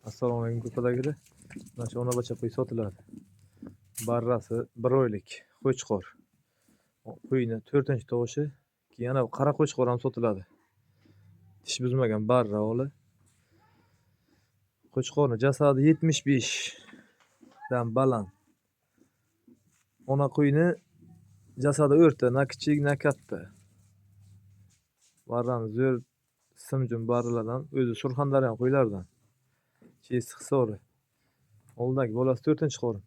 Assalomu alaykum ko'padagilar. Mana shu ona bacha qo'y sotiladi. Barrasi 1 oylik qo'chqor. Qo'yni 4-chi tug'ishi. Keyin ana qara qo'chqor ham sotiladi. Tish buzmagan barra o'g'li. Qo'chqorni jasadi 75 dan baland. Ona qo'yni jasadi o'rta, na kichik, na katta. Barrani zo'r simjun barralardan, o'zi Surxondaryo qo'ylaridan. Chesi hisobi. Oldagi bolasi 4-chi qorin.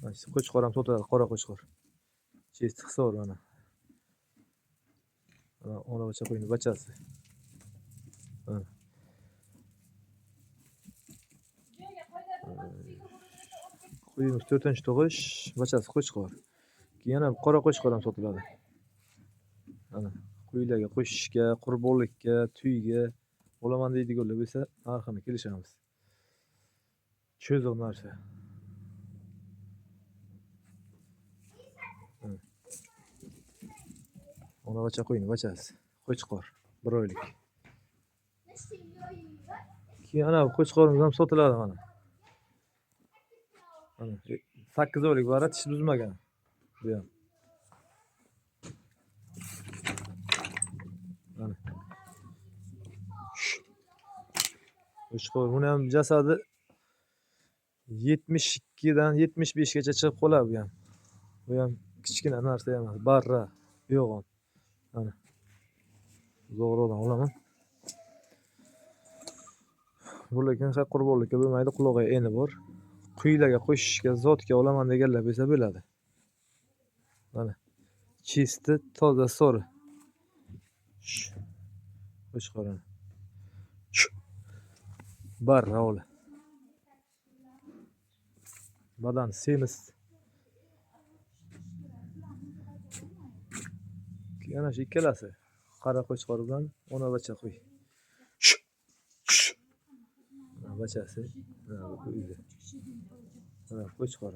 Mana shu qo'chqor ham sotiladi, qora qo'chqor. Chesi hisobi mana. Mana ona bacha qo'yni bachasi. Qo'yimiz 4-chi tug'ish, bachasi qo'chqor. Keyin ham qora qo'chqor ham sotiladi. Mana qo'ylarga qo'shishga, qurbonlikka, to'yga olaman deydiganlar bo'lsa, narxini kelishamiz. Cho'ziq narsa. Ona bacha qo'yni bachasi, qo'chqor 1 oylik. Keyin ana qo'chqorimiz ham sotiladi mana. Mana 8 oylik barra, tish buzmagan. Bu ham. Mana. Qo'chqor buni ham jasadi 72 dan 75 gacha chiqib qoladi bu ham. Bu ham kichkina narsa emas, barra, yo'g'on. Mana. Zo'roqdan olaman. Bu lekin qurbonlikka bo'lmaydi, qulog'iga eni bor. Qo'ylarga qo'shishga, zotga olaman deganlar bo'lsa bo'ladi. Mana. Chesti toza sori. Qo'chqorni. Barra o'g'li. Badan semiz. Yana shu ikkalasi qara qo'chqor bilan ona bacha qo'y. Bachasi. Mana qo'chqor.